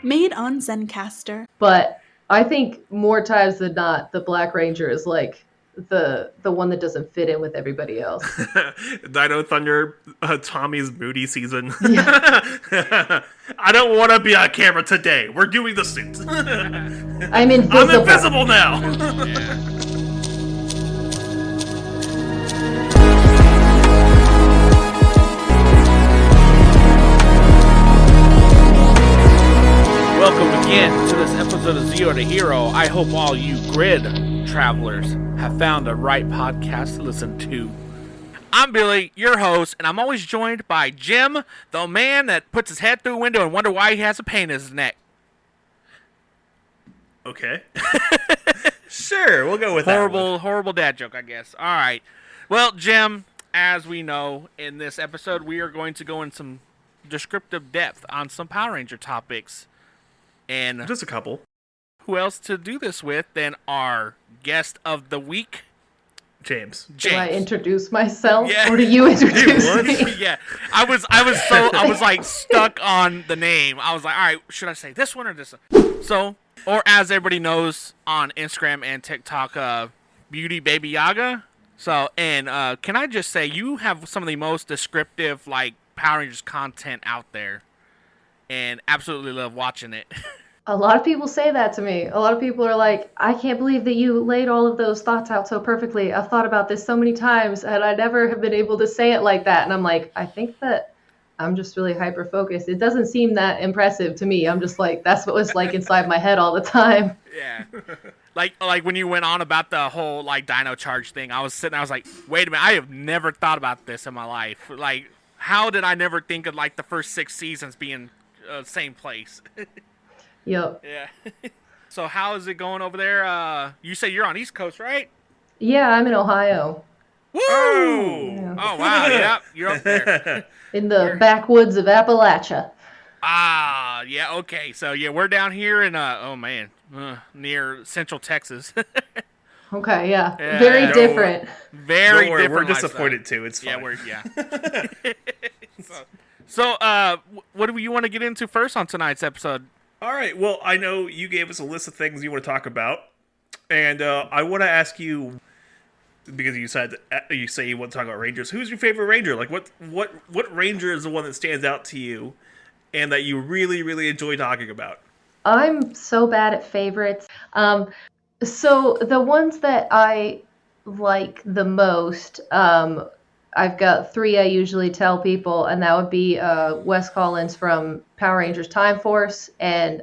Made on Zencaster. But I think more times than not, the Black Ranger is like the one that doesn't fit in with everybody else. Dino Thunder, Tommy's moody season. Yeah. I don't want to be on camera today. We're doing the suit. I'm invisible. I'm invisible now. Welcome again to this episode of Zero to Hero. I hope all you grid travelers have found the right podcast to listen to. I'm Billy, your host, and I'm always joined by Jim, the man that puts his head through a window and wonder why he has a pain in his neck. Okay. Sure, we'll go with that one. Horrible dad joke, I guess. All right. Well, Jim, as we know, in this episode, we are going to go in some descriptive depth on some Power Ranger topics. And Just a couple. who else to do this with than our guest of the week, James. Do I introduce myself, Yeah. or do you introduce Dude, me? Yeah, I was like stuck on the name. I was like, all right, should I say this one or this one? So, or as everybody knows on Instagram and TikTok, Beauty Babayagha. So, and can I just say, you have some of the most descriptive like Power Rangers content out there, and absolutely love watching it. A lot of people say that to me. A lot of people are like, I can't believe that you laid all of those thoughts out so perfectly. I've thought about this so many times, and I never have been able to say it like that. And I'm like, I think that I'm just really hyper-focused. It doesn't seem that impressive to me. I'm just like, that's what was like inside my head all the time. Yeah. Like when you went on about the whole like Dino Charge thing, I was like, wait a minute, I have never thought about this in my life. Like, how did I never think of like the first 6 seasons being same place? Yep. Yeah. So how is it going over there? You say you're on East Coast, right? Yeah, I'm in Ohio. Woo! Oh! Oh, wow. Yeah, you're up there. In the backwoods of Appalachia. Ah, yeah, okay. So, yeah, we're down here in, near Central Texas. Okay, yeah. Yeah. Very No, different. Very Don't worry, different. we're disappointed too. It's fine. Yeah, So, what do you want to get into first on tonight's episode? All right. Well, I know you gave us a list of things you want to talk about, and I want to ask you, because you say you want to talk about Rangers. Who's your favorite Ranger? Like, what Ranger is the one that stands out to you, and that you really, really enjoy talking about? I'm so bad at favorites. So the ones that I like the most, I've got 3 I usually tell people, and that would be Wes Collins from Power Rangers Time Force, and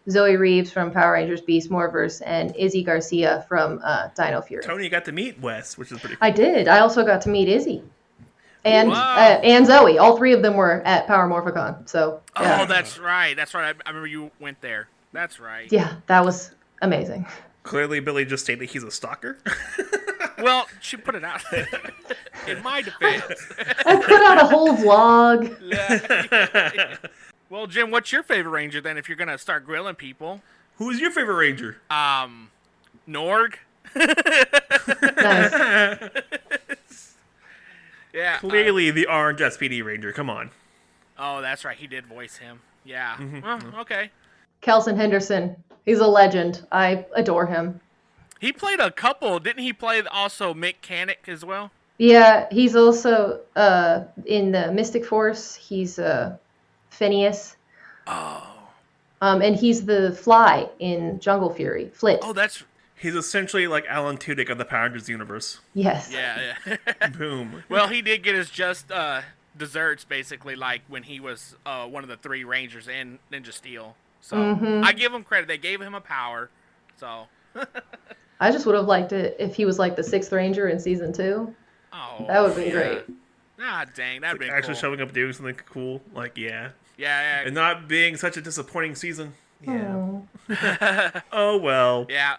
Zoe Reeves from Power Rangers Beast Morphers, and Izzy Garcia from Dino Fury. Tony got to meet Wes, which is pretty cool. I did. I also got to meet Izzy. And Wow. and Zoe. All 3 of them were at Power Morphicon. So yeah. Oh, that's right. I remember you went there. That's right. Yeah, that was amazing. Clearly, Billy just stated he's a stalker. Well, she put it out there. In my defense. I put out a whole vlog. Well, Jim, what's your favorite Ranger then if you're going to start grilling people? Who's your favorite Ranger? Norg? Nice. Yeah. Clearly, the orange SPD Ranger. Come on. Oh, that's right. He did voice him. Yeah. Okay. Kelson Henderson. He's a legend. I adore him. He played a couple. Didn't he play also Mick Canick as well? Yeah, he's also in the Mystic Force. He's Phineas. Oh. And he's the Fly in Jungle Fury. Flit. Oh, that's... He's essentially like Alan Tudyk of the Power Rangers universe. Yes. Yeah. Boom. Well, he did get his just desserts, basically, like when he was one of the 3 Rangers in Ninja Steel. So, I give him credit. They gave him a power. So... I just would have liked it if he was like the 6th Ranger in season 2. Oh, That would have been great. Ah, dang, that'd be Actually cool. showing up doing something cool. Like, yeah. Yeah. And not being such a disappointing season. Yeah. Oh. Oh, well. Yeah.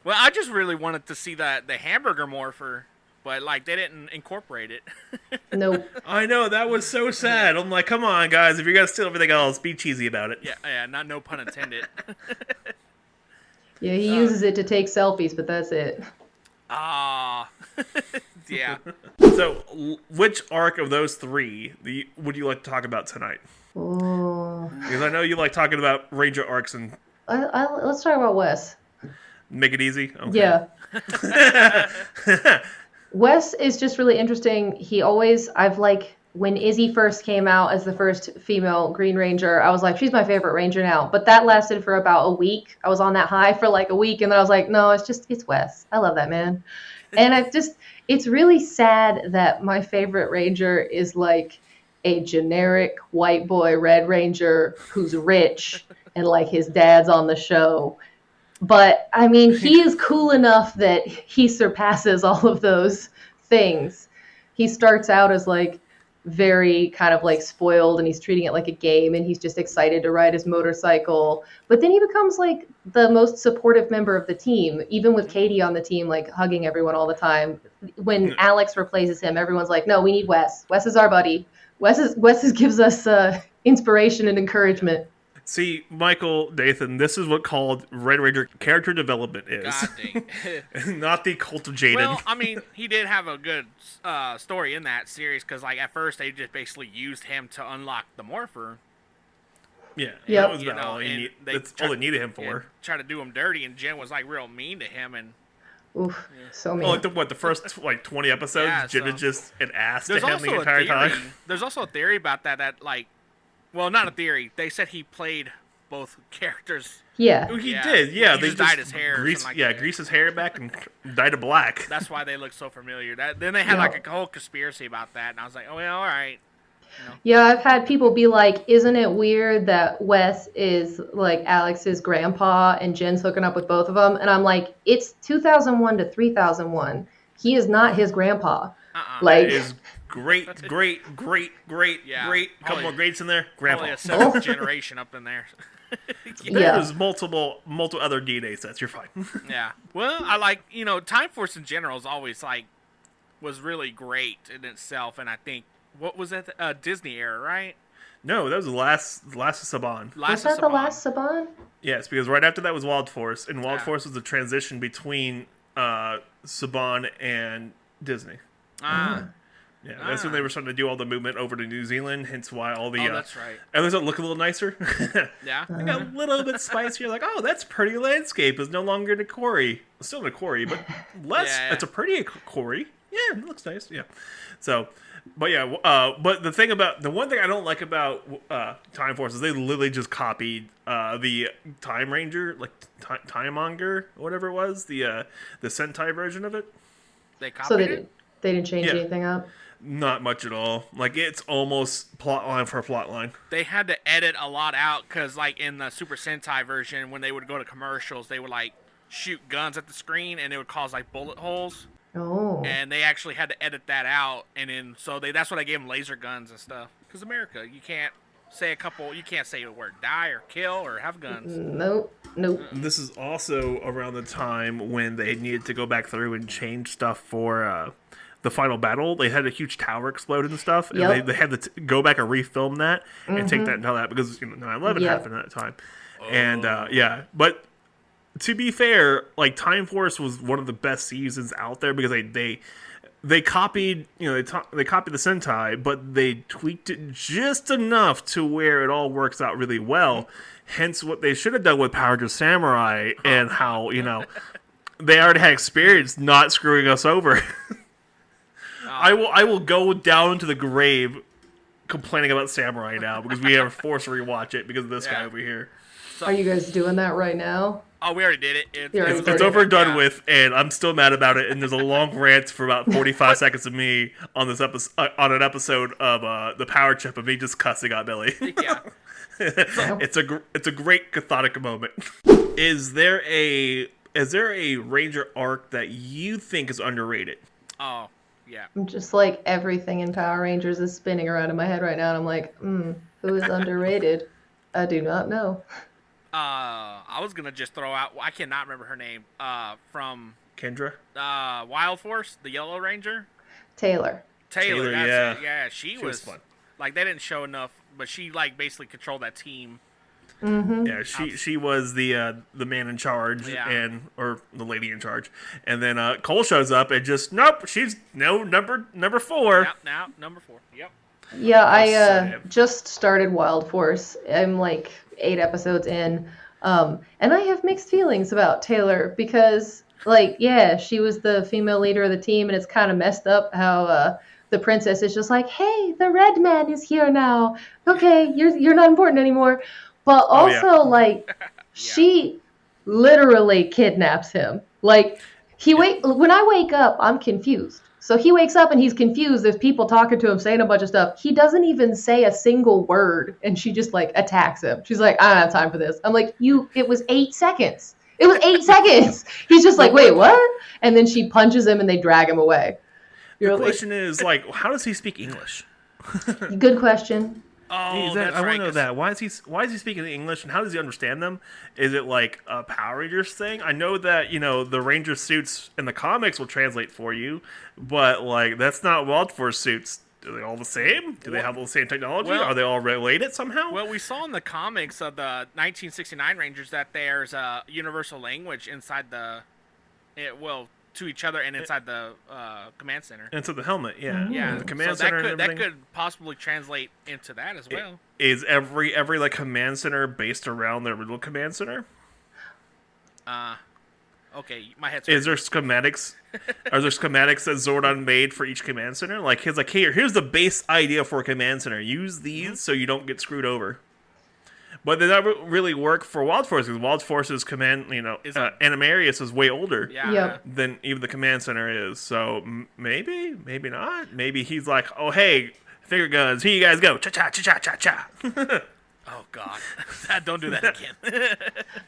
Well, I just really wanted to see the hamburger morpher, but like they didn't incorporate it. Nope. I know, that was so sad. I'm like, come on, guys. If you're going to steal everything else, be cheesy about it. Yeah, no pun intended. Yeah, he uses it to take selfies, but that's it. Ah. Yeah. So, which arc of those 3 would you like to talk about tonight? Oh. Because I know you like talking about Ranger arcs and Let's talk about Wes. make it easy. Okay. Yeah. Wes is just really interesting. When Izzy first came out as the first female Green Ranger, I was like, she's my favorite Ranger now. But that lasted for about a week. I was on that high for like a week, and then I was like, no, it's Wes. I love that man. And it's really sad that my favorite Ranger is like a generic white boy Red Ranger who's rich and like his dad's on the show. But I mean, he is cool enough that he surpasses all of those things. He starts out as like very kind of like spoiled, and he's treating it like a game, and he's just excited to ride his motorcycle. But then he becomes like the most supportive member of the team, even with Katie on the team, like hugging everyone all the time. When Alex replaces him, everyone's like, no, we need Wes. Wes is our buddy. Wes gives us inspiration and encouragement. See, Michael, Nathan, this is what called Red Ranger character development is. God dang. Not the Cult of Jaden. Well, I mean, he did have a good story in that series because, like, at first they just basically used him to unlock the Morpher. Yeah, Yep. that was about all that's all they needed him for. Try to do him dirty, and Jen was like real mean to him, and Oof, so mean. Well, like the first like 20 episodes, Yeah, Jen is just an ass to there's him also the a entire theory. time. There's also a theory about that like, well, not a theory. They said he played both characters. Yeah. He Yeah. did, yeah. He they just dyed his hair or something like that. greased his hair back and dyed it black. That's why they look so familiar. Then they had like a whole conspiracy about that, and I was like, oh yeah, all right. Yeah, I've had people be like, isn't it weird that Wes is like Alex's grandpa and Jen's hooking up with both of them? And I'm like, it's 2001 to 3001. He is not his grandpa. Like, That is great. Yeah. Great. Couple more greats in there. Grandpa. Probably a seventh generation up in there. There's multiple other DNA sets. You're fine. Yeah. Well, I like, Time Force in general is always like, was really great in itself. And I think, what was that? Disney era, right? No, that was the last of Saban. was that the last Saban? Yes, because right after that was Wild Force, and Wild Yeah. Force was the transition between Saban and Disney. Yeah, that's when they were starting to do all the movement over to New Zealand, hence why all the... that's right. And those look a little nicer. Yeah. They got a little bit spicier, like, oh, that's pretty landscape. It's no longer in a quarry. It's still in a quarry, but less... Yeah. It's a pretty quarry. Yeah, it looks nice, yeah. So... But yeah, but the one thing I don't like about Time Force is they literally just copied the Time Ranger, like Time Monger, whatever it was, the Sentai version of it. They copied So it? they didn't change Yeah. anything up? Not much at all. Like, it's almost plot line for plot line. They had to edit a lot out because, like, in the Super Sentai version, when they would go to commercials, they would, like, shoot guns at the screen, and it would cause, like, bullet holes. Oh. And they actually had to edit that out, and then that's why they gave them laser guns and stuff. Because America, you can't say the word die or kill or have guns. Nope. This is also around the time when they needed to go back through and change stuff for the final battle. They had a huge tower explode and stuff, and Yep. they had to go back and refilm that and take that and tell that because 9/11 Yep. happened at that time. And but to be fair, like, Time Force was one of the best seasons out there because they copied they copied the Sentai, but they tweaked it just enough to where it all works out really well. Hence, what they should have done with Power Rangers Samurai and how they already had experience not screwing us over. I will go down to the grave complaining about Samurai now because we are forced to rewatch it because of this guy over here. Are you guys doing that right now? Oh, we already did it. It's over and done with, and I'm still mad about it. And there's a long rant for about 45 seconds of me on this on an episode of the Power Trip of me just cussing out Billy. Yeah. It's a great cathartic moment. Is there a Ranger arc that you think is underrated? Oh, yeah. I'm just like, everything in Power Rangers is spinning around in my head right now, and I'm like, who is underrated? I do not know. I was gonna just throw out. I cannot remember her name. From Kendra? Wild Force, the Yellow Ranger. Taylor. Taylor, that's yeah. it. Yeah, she was fun. Like, they didn't show enough, but she like basically controlled that team. Yeah, she was the man in charge or the lady in charge, and then Cole shows up and just nope, she's number 4. Now number 4. Yep. Yeah, I sad. just started Wild Force. I'm like 8 episodes in. And I have mixed feelings about Taylor because, like, yeah, she was the female leader of the team, and it's kind of messed up how the princess is just like, "Hey, the red man is here now. Okay, you're not important anymore." But Oh, yeah. also, like, she literally kidnaps him. Like, when I wake up, I'm confused. So he wakes up and he's confused. There's people talking to him, saying a bunch of stuff. He doesn't even say a single word, and she just like attacks him. She's like, "I don't have time for this." I'm like, it was 8 seconds. It was 8 seconds. He's just like, "Wait, what?" And then she punches him and they drag him away. The question is, like, how does he speak English? Good question. Oh, I that's want right. to know 'cause- that. Why is he speaking English, and how does he understand them? Is it like a Power Rangers thing? I know that the Ranger suits in the comics will translate for you, but like that's not Wild Force suits. Are they all the same? Do they have all the same technology? Well- Are they all related somehow? Well, we saw in the comics of the 1969 Rangers that there's a universal language inside to each other and inside the command center. Into the helmet, yeah. Yeah, The command so center that and could everything. possibly translate into that as well. Is every like command center based around the original command center? Okay, my head's Is there schematics? Are there schematics that Zordon made for each command center? Like here's the base idea for a command center. Use these so you don't get screwed over. But they never really work for Wild Force because Wild Force's command, Animarius is way older Yeah. Yep. than even the command center is. So maybe not. Maybe he's like, oh hey, finger guns, here you guys go, cha cha cha cha cha cha. Oh God, don't do that again.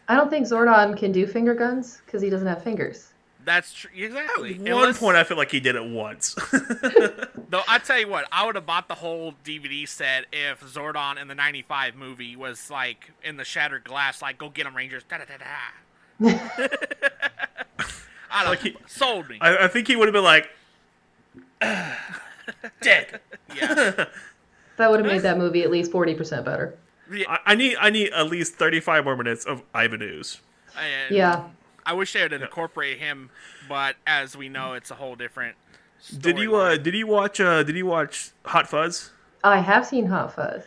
I don't think Zordon can do finger guns because he doesn't have fingers. That's true. Exactly. One point, I feel like he did it once. Though I tell you what, I would have bought the whole DVD set if Zordon in the '95 movie was like in the shattered glass, like "Go get 'em, Rangers!" Da da da da. I don't sold me. I think he would have been like, dead. Yeah. That would have made that movie at least 40% better. I need at least 35 more minutes of Ivan Ooze. And Yeah. I wish they would incorporate him, but as we know, it's a whole different. Did you watch Hot Fuzz? I have seen Hot Fuzz.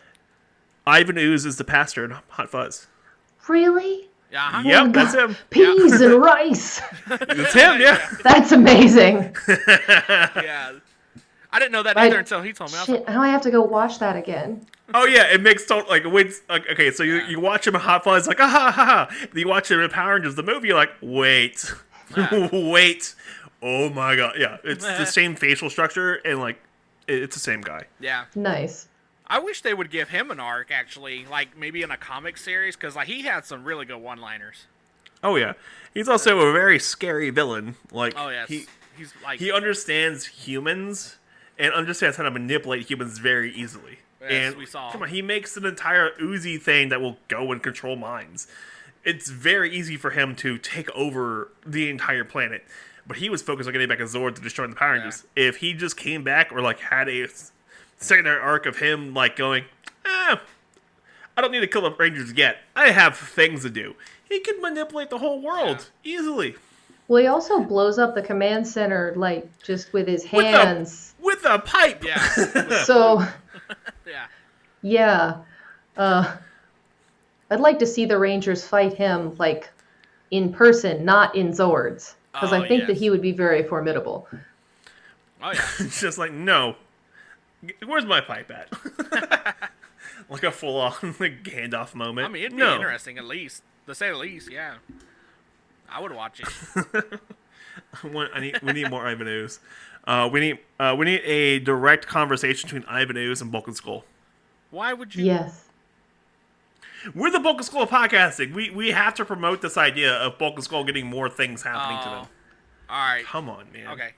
Ivan Ooze is the pastor in Hot Fuzz. Really? Yeah. Uh-huh. Yep, Oh my that's God. him. Peas and rice. It's him, yeah. That's amazing. Yeah. I didn't know that either until he told me. I was Shit, now I have to go watch that again. Oh yeah, it makes total like okay. So you watch him in Hot Fuzz, like ha ha ha. You watch him in Power Rangers, the movie, you're like wait, wait, oh my god, yeah, it's the same facial structure and like it's the same guy. yeah. Nice. I wish they would give him an arc, actually, like maybe in a comic series, because like he had some really good one-liners. Oh yeah, he's also a very scary villain. Like Oh yes, he's like he understands humans and understands how to manipulate humans very easily. Yes, and we saw. Come on, he makes an entire Uzi thing that will go and control minds. It's very easy for him to take over the entire planet. But he was focused on getting back a Zord to destroy the Power Rangers. If he just came back or like had a secondary arc of him like going, I don't need to kill the Rangers yet. I have things to do. He could manipulate the whole world easily. Well, he also blows up the command center, like, just with his hands. With a pipe. yeah, So, yeah. yeah. I'd like to see the Rangers fight him, like, in person, not in Zords. Because I think that he would be very formidable. Oh yeah. It's just like, no. Where's my pipe at? Like a full-on like Gandalf moment. I mean, it'd be no. interesting, at least, to say the least. Yeah, I would watch it. We need more Ivan Ooze. We need a direct conversation between Ivan Ooze and Bulk and Skull. Why would you? Yes. We're the Bulk and Skull podcasting. We have to promote this idea of Bulk and Skull getting more things happening to them. All right. Come on, man. Okay.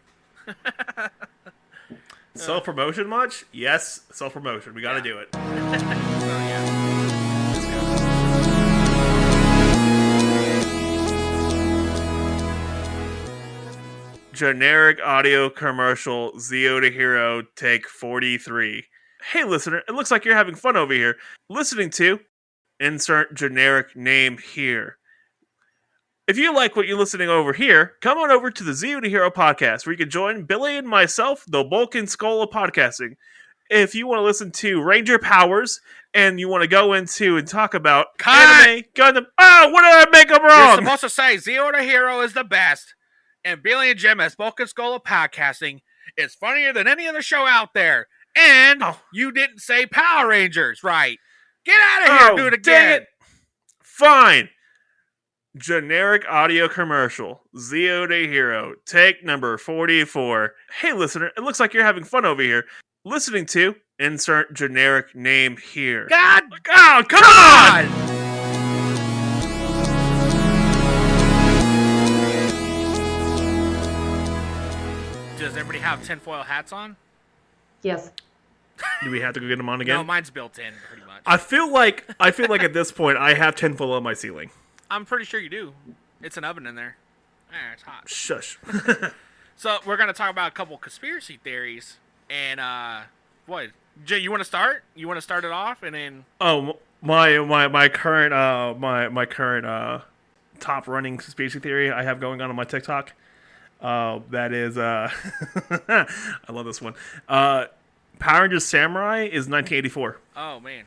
Self-promotion much? Yes, self-promotion. We got to do it. So, yeah. Let's go. Generic audio commercial, Zeo to Hero, take 43. Hey, listener, it looks like you're having fun over here. Listening to insert generic name here. If you like what you're listening over here, come on over to the Zeo to Hero podcast, where you can join Billy and myself, the Bulk and Skull of podcasting. if you want to listen to Ranger Powers and you want to go into and talk about Cut! anime, Gundam. Oh, what did I make up You're wrong? supposed to say Zero to Hero is the best, and Billy and Jim as Bulk and Skull of podcasting is funnier than any other show out there. And you didn't say Power Rangers right. Get out of here. Do it dang again. it. Fine. Generic audio commercial. Zeo to Hero. Take number 44. Hey, listener, it looks like you're having fun over here. Listening to insert generic name here. God, Oh, come on! Does everybody have tinfoil hats on? Yes. Do we have to go get them on again? No, mine's built in pretty much. I feel like at this point I have tinfoil on my ceiling. I'm pretty sure you do. It's an oven in there. It's hot. Shush. So we're gonna talk about a couple conspiracy theories, and what? Jay, you want to start? You want to start it off, and then my current top running conspiracy theory I have going on my TikTok. That is I love this one. Power Rangers Samurai is 1984. oh man,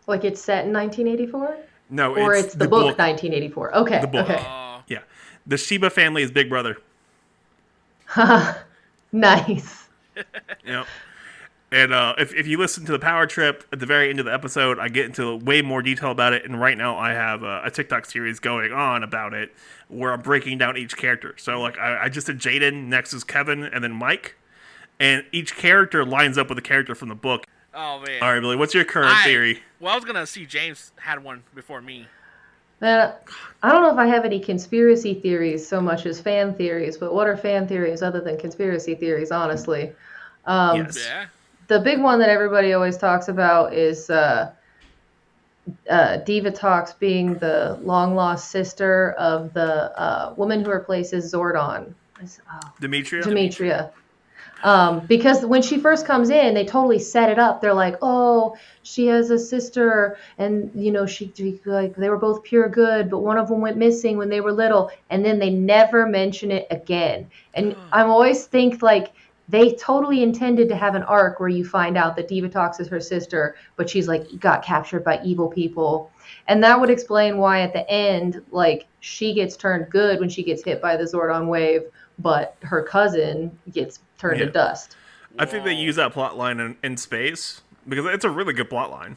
Like it's set in 1984? No, Or it's the book 1984. Okay. The book. Okay. Yeah, the Shiba family is Big Brother. Nice. Yep. And if you listen to the Power Trip at the very end of the episode, I get into way more detail about it. And right now I have a TikTok series going on about it where I'm breaking down each character. So like I just did Jaden, next is Kevin, and then Mike. And each character lines up with a character from the book. oh man. All right, Billy, what's your current theory? Well, I was gonna see James had one before me. Man, I don't know if I have any conspiracy theories so much as fan theories, but what are fan theories other than conspiracy theories, honestly? Yes. Yeah. The big one that everybody always talks about is Divatox being the long-lost sister of the woman who replaces Zordon. Demetria? Demetria. Because when she first comes in, they totally set it up. They're like, "Oh, she has a sister, and you know, she like they were both pure good, but one of them went missing when they were little," and then they never mention it again. And I'm always think like they totally intended to have an arc where you find out that Divatox is her sister, but she's like got captured by evil people, and that would explain why at the end, like she gets turned good when she gets hit by the Zordon wave, but her cousin gets turned to dust. I think they use that plot line in space because it's a really good plot line.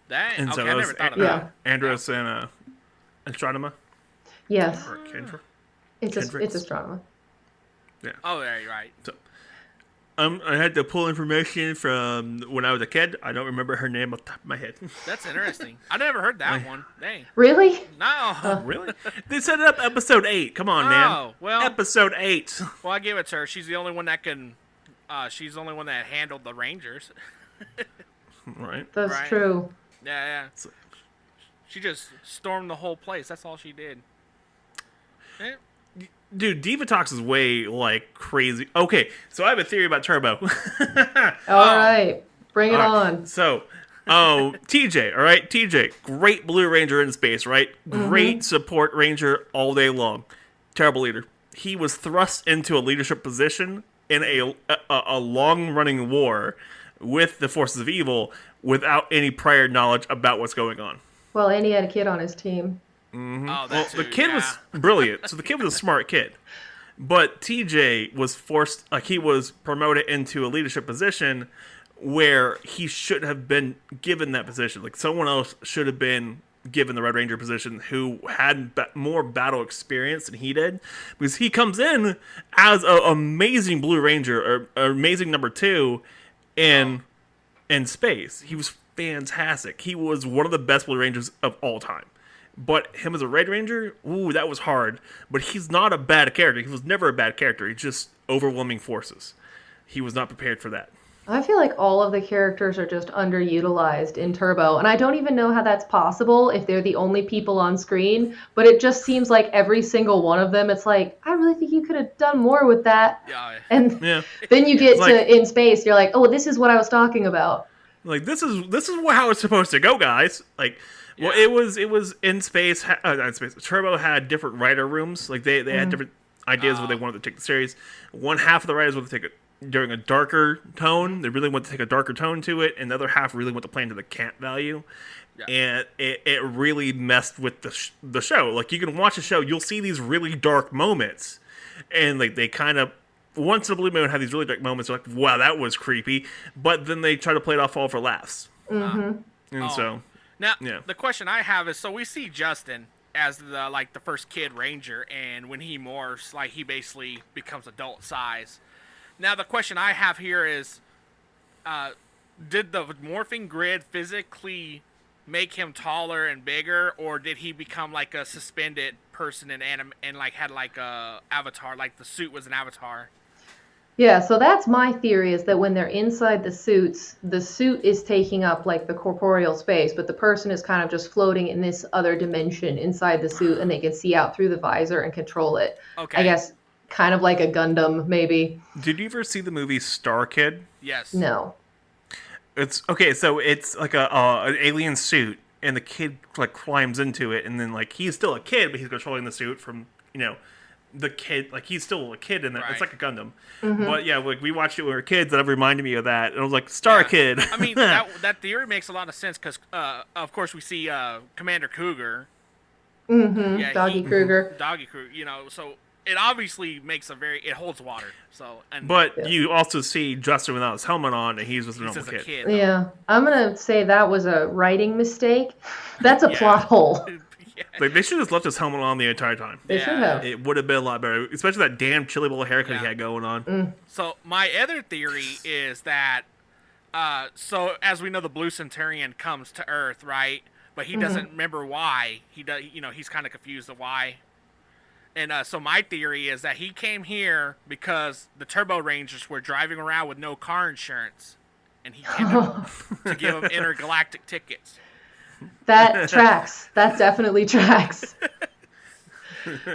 That And okay, so I it was never thought of that. Andros and Astronema. Yes, Or Kendra. it's Kendricks. astronomy. Oh, yeah, you're right. So, I had to pull information from when I was a kid. I don't remember her name off the top of my head. That's interesting. I never heard that one. Dang. Really? No. Really? They set it up episode 8. Come on, man. Oh, well. Episode 8. Well, I give it to her. She's the only one that can. She's the only one that handled the Rangers. Right. That's Right. true. Yeah. She just stormed the whole place. That's all she did. Yeah. Dude, Divatox is way, like, crazy. Okay, so I have a theory about Turbo. All right, bring it on. So, TJ, all right? TJ, great Blue Ranger in space, right? Great support Ranger all day long. Terrible leader. He was thrust into a leadership position in a long-running war with the forces of evil without any prior knowledge about what's going on. Well, and he had a kid on his team. Oh, Well, the kid was brilliant. So the kid was a smart kid. But TJ was forced, like he was promoted into a leadership position where he should have been given that position. Like someone else should have been given the Red Ranger position who had more battle experience than he did. Because he comes in as an amazing Blue Ranger, or amazing number 2 in space. He was fantastic. He was one of the best Blue Rangers of all time. But him as a Red Ranger, ooh, that was hard. But he's not a bad character. He was never a bad character. He's just overwhelming forces. He was not prepared for that. I feel like all of the characters are just underutilized in Turbo, and I don't even know how that's possible if they're the only people on screen, but it just seems like every single one of them, it's like, I really think you could have done more with that. Yeah. And Yeah. then you get It's like- to In Space, you're like, oh, this is what I was talking about. Like this is how it's supposed to go, guys. Like, well, Yeah. it was in space. Not space. Turbo had different writer rooms. Like they had different ideas where they wanted to take the series. One half of the writers wanted to take during a darker tone. They really want to take a darker tone to it, and the other half really want to play into the camp value. Yeah. And it really messed with the show. Like, you can watch a show, you'll see these really dark moments, and like they kind of once in a blue moon have these really dark moments. Like, wow, that was creepy. But then they try to play it off all for laughs. And so now the question I have is: so we see Justin as the first kid ranger, and when he morphs, like, he basically becomes adult size. Now the question I have here is, did the morphing grid physically make him taller and bigger, or did he become like a suspended person in and like had like a avatar, like the suit was an avatar? Yeah, so that's my theory, is that when they're inside the suits, the suit is taking up like the corporeal space, but the person is kind of just floating in this other dimension inside the suit, and they can see out through the visor and control it. Okay. I guess kind of like a Gundam, maybe. Did you ever see the movie Star Kid? Yes. No. It's okay, so it's like an alien suit, and the kid like climbs into it, and then like he's still a kid, but he's controlling the suit from, you know, the kid, like he's still a kid in there. Right. It's like a Gundam. But yeah, like we watched it when we were kids, that reminded me of that, and I was like, Star Kid. I mean, that theory makes a lot of sense, because of course we see Commander Cougar. Yeah, Doggy Cougar. Doggy Cougar, you know, so it obviously makes it holds water. So, but you also see Justin without his helmet on, and he's just a normal kid. Yeah, I'm gonna say that was a writing mistake. That's a plot hole. Like, they should have just left his helmet on the entire time. They should have. It would have been a lot better, especially that damn chili bowl haircut he had going on. So my other theory is that, so as we know, the Blue Centurion comes to Earth, right? But he doesn't remember why. He does, you know, he's kind of confused of why. And so my theory is that he came here because the Turbo Rangers were driving around with no car insurance, and he came to give them intergalactic tickets. That tracks. That definitely tracks.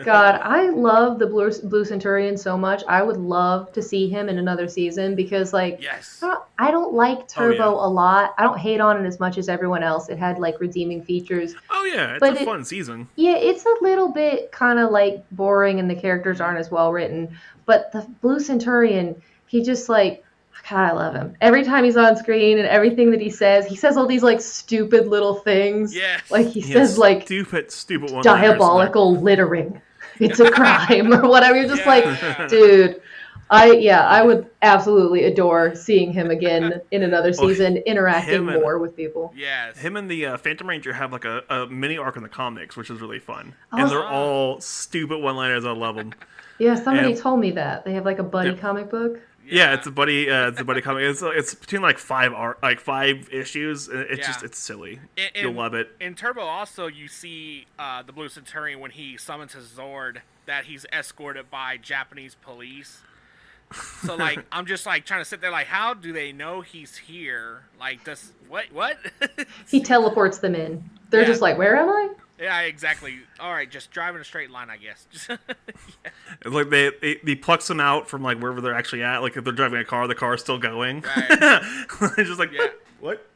God, I love the Blue Centurion so much. I would love to see him in another season, because, like, I don't like Turbo a lot. I don't hate on it as much as everyone else. It had, like, redeeming features. Oh, yeah. It's a fun season. Yeah, it's a little bit kind of, like, boring, and the characters aren't as well written. But the Blue Centurion, he just, like, God, I love him. Every time he's on screen and everything that he says all these, like, stupid little things. Yes. Like, he says, like, stupid one. Diabolical littering. It's a crime, or whatever. You're just like, dude. I would absolutely adore seeing him again in another season, interacting more with people. Yes. Him and the Phantom Ranger have like a mini arc in the comics, which is really fun. And they're all stupid one-liners. I love them. Yeah, somebody told me that. They have like a buddy comic book. Yeah, it's a buddy comic. It's between like five issues. It's silly. You'll love it. In Turbo, also you see the Blue Centurion, when he summons his Zord, that he's escorted by Japanese police. So like, I'm just like trying to sit there like, how do they know he's here? Like, what? He teleports them in. They're just like, where am I? Yeah, exactly. All right, just drive in a straight line, I guess. It's like they plucks them out from like wherever they're actually at. Like if they're driving a car, the car is still going. Right. It's just like, what?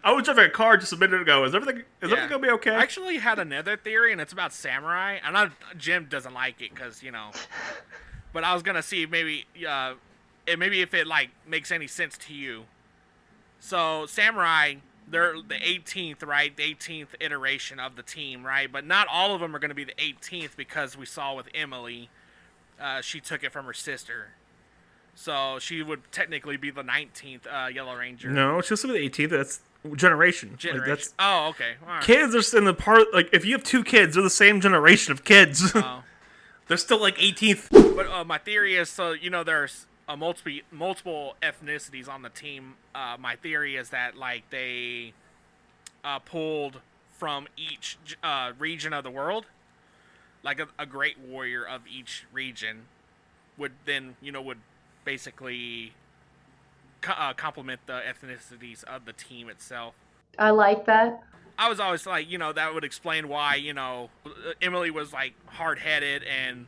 I was driving a car just a minute ago. Is everything gonna be okay? I actually had another theory, and it's about Samurai. I know Jim doesn't like it because, you know, but I was gonna see maybe if it like makes any sense to you. So Samurai, they're the 18th, right? The 18th iteration of the team, right? But not all of them are going to be the 18th, because we saw with Emily, she took it from her sister. So she would technically be the 19th Yellow Ranger. No, it's just the 18th. That's generation. Like, that's, okay. All right. Kids are in the part, like, if you have two kids, they're the same generation of kids. Oh. They're still like 18th. But my theory is, so, you know, there's multiple ethnicities on the team. My theory is that like they pulled from each region of the world, like a great warrior of each region would then, you know, would basically complement the ethnicities of the team itself. I like that. I was always like, you know, that would explain why, you know, Emily was like hard-headed and,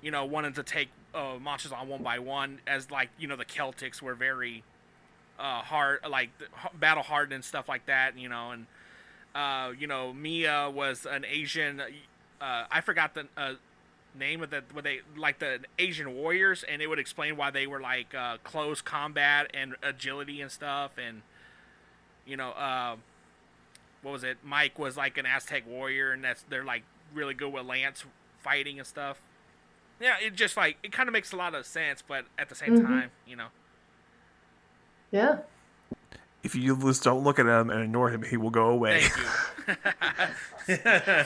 you know, wanted to take monsters on one by one, as like, you know, the Celtics were very hard, like battle hardened and stuff like that, you know. And you know, Mia was an Asian, I forgot name of the what they like the Asian warriors, and it would explain why they were like close combat and agility and stuff, and you know, what was it? Mike was like an Aztec warrior, and they're like really good with lance fighting and stuff. Yeah, it just like it kind of makes a lot of sense, but at the same time, you know. Yeah. If you just don't look at him and ignore him, he will go away. Thank you.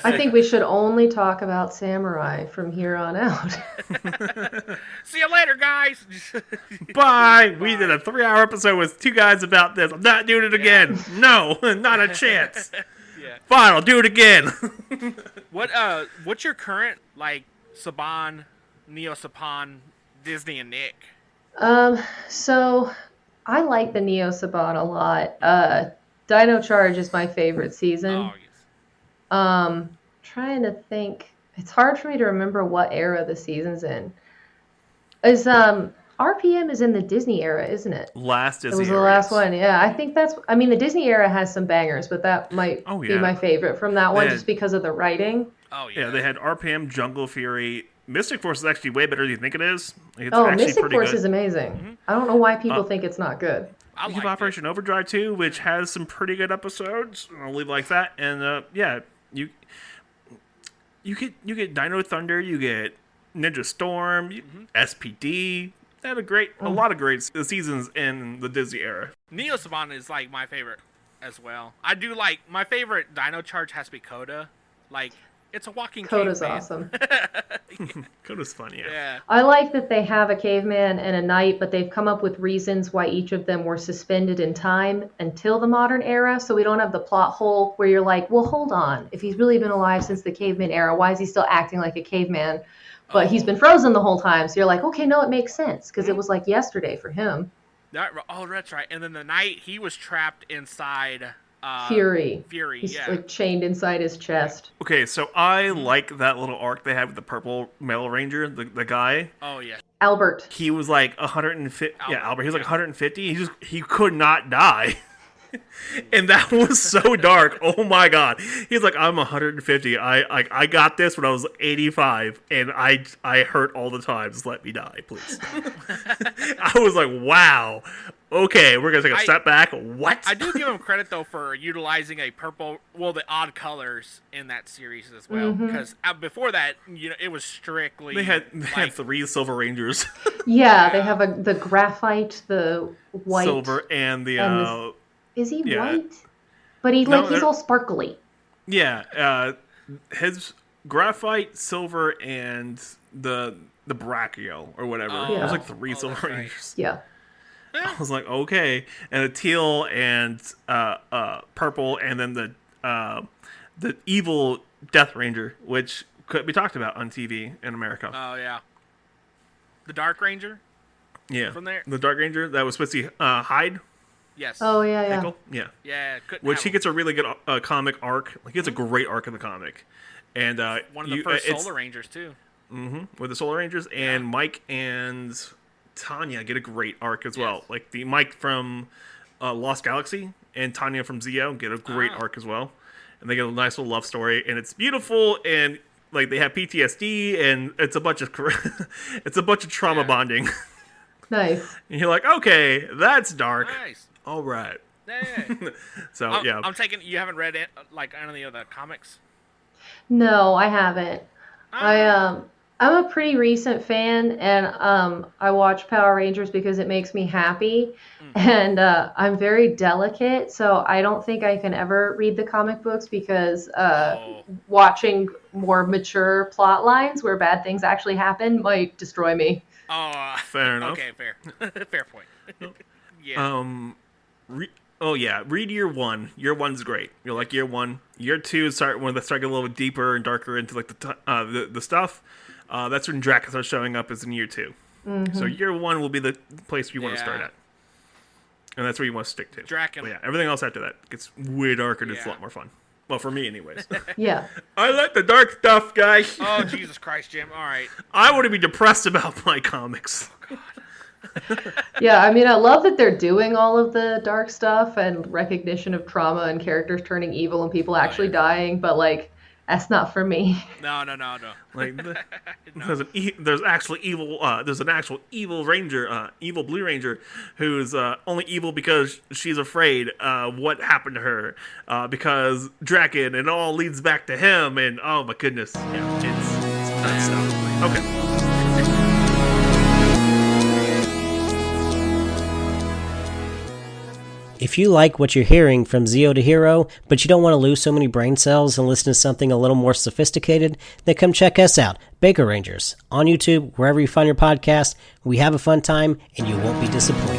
I think we should only talk about samurai from here on out. See you later, guys. Bye! We did a 3-hour episode with 2 guys about this. I'm not doing it again. No, not a chance. Yeah. Fine, I'll do it again. What's your current like Saban, Neo Saban, Disney and Nick? So I like the Neo Saban a lot. Dino Charge is my favorite season. Oh yes. Trying to think. It's hard for me to remember what era the season's in. RPM is in the Disney era, isn't it? Last Disney It was the era, last yes. one. Yeah, I think that's. I mean, the Disney era has some bangers, but that might be my favorite from that one, just because of the writing. Oh yeah. Yeah, they had RPM, Jungle Fury. Mystic Force is actually way better than you think it is. It's Oh, actually Mystic pretty Force good. is amazing. I don't know why people think it's not good. I You have liked Operation Overdrive too, which has some pretty good episodes. I'll leave it like that. And yeah, you get Dino Thunder, you get Ninja Storm, SPD. They had a lot of great seasons in the Disney era. Neo Saban is like my favorite as well. I do like my favorite Dino Charge has to be Coda. Like it's a walking Coda's caveman. awesome. Coda's fun, yeah. Yeah. I like that they have a caveman and a knight, but they've come up with reasons why each of them were suspended in time until the modern era, so we don't have the plot hole where you're like, well, hold on. If he's really been alive since the caveman era, why is he still acting like a caveman? But he's been frozen the whole time, so you're like, okay, no, it makes sense, because it was like yesterday for him. That's right. And then the knight, he was trapped inside Fury. He's yeah. like chained inside his chest. Okay, so I like that little arc they had with the purple male ranger, the guy. Oh yeah. Albert. He was like 150. Albert, Yeah, Albert. He was like 150. He could not die. And that was so dark. Oh my god. He's like, I'm 150. I got this when I was 85, and I hurt all the time. Just let me die, please. I was like, wow. Okay, we're gonna take a step back. What? I do give him credit though for utilizing the odd colors in that series as well. Because before that, you know, it was strictly They had 3 Silver Rangers. Yeah, they have the graphite, the white. Silver and the Is he yeah. white? But he's all sparkly. yeah, his graphite, silver, and the brachio or whatever. Yeah. There's like 3 Silver that's right. Rangers. Yeah. I was like, okay, and the teal and purple, and then the evil Death Ranger, which could be talked about on TV in America. Oh yeah. The Dark Ranger. Yeah, from there. the Dark Ranger that was supposed to be Hyde. Yes. Oh, yeah. Hickle? Yeah. Yeah. Which he gets a really good comic arc. Like, he gets a great arc in the comic. And one of the first Solar Rangers too. With the Solar Rangers, and Mike and Tanya get a great arc as well. Like the Mike from Lost Galaxy and Tanya from Zeo get a great arc as well. And they get a nice little love story, and it's beautiful, and like they have PTSD, and it's a bunch of trauma bonding. Nice. And you're like, okay, that's dark. Nice. All right. Yeah. So I'm taking. You haven't read it, like any of the comics? No, I haven't. I'm a pretty recent fan, and I watch Power Rangers because it makes me happy, and I'm very delicate, so I don't think I can ever read the comic books because watching more mature plot lines where bad things actually happen might destroy me. Oh, Fair enough. Okay, fair point. Yeah. Read year 1. Year 1's great. You're like year 1. Year 2 start when they start getting a little bit deeper and darker into like the stuff. That's when Drac starts showing up, is in year 2. So year 1 will be the place you want to start at, and that's where you want to stick to. Drac and But yeah, everything else after that gets way darker and it's a Yeah. lot more fun. Well, for me, anyways. Yeah. I like the dark stuff, guys. Oh, Jesus Christ, Jim. All right. I want to be depressed about my comics. Yeah, I mean, I love that they're doing all of the dark stuff and recognition of trauma and characters turning evil and people actually dying, but like, That's not for me. No. Like there's actually evil. There's an actual evil ranger, evil Blue Ranger, who's only evil because she's afraid what happened to her, because Draken, and it all leads back to him. And oh my goodness, yeah, it's nuts stuff. Okay. If you like what you're hearing from Zeo to Hero, but you don't want to lose so many brain cells and listen to something a little more sophisticated, then come check us out, Baker Rangers, on YouTube, wherever you find your podcast. We have a fun time, and you won't be disappointed.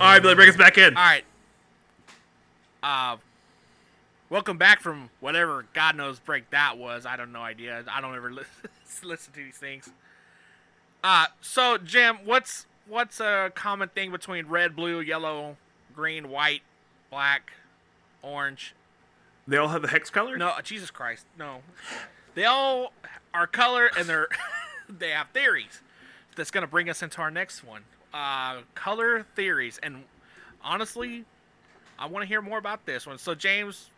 All right, Billy, bring us back in. All right. Welcome back from whatever God knows break that was. I don't know idea. I don't ever listen to these things. So Jim, what's a common thing between red, blue, yellow, green, white, black, orange? They all have the hex color? No, Jesus Christ, no. They all are color, and they have theories. That's gonna bring us into our next one. Color theories, and honestly, I want to hear more about this one. So James,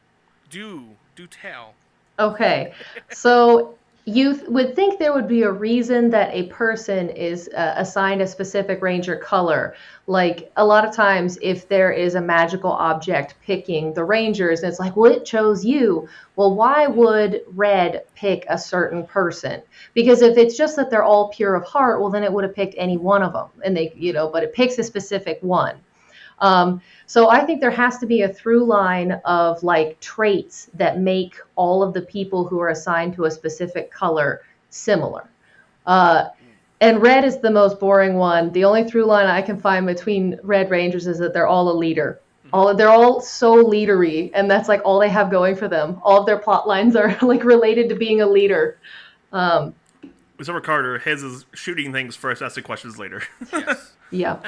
do tell. Okay, so you would think there would be a reason that a person is assigned a specific ranger color. Like a lot of times if there is a magical object picking the rangers, and it's like, well, it chose you. Well, why would red pick a certain person? Because if it's just that they're all pure of heart, well, then it would have picked any one of them. And they, but it picks a specific one. So I think there has to be a through line of like traits that make all of the people who are assigned to a specific color similar. And red is the most boring one. The only through line I can find between Red Rangers is that they're all a leader. They're all so leadery, and that's like all they have going for them. All of their plot lines are like related to being a leader. Summer Carter, his is shooting things first, asking questions later. Yes. Yeah.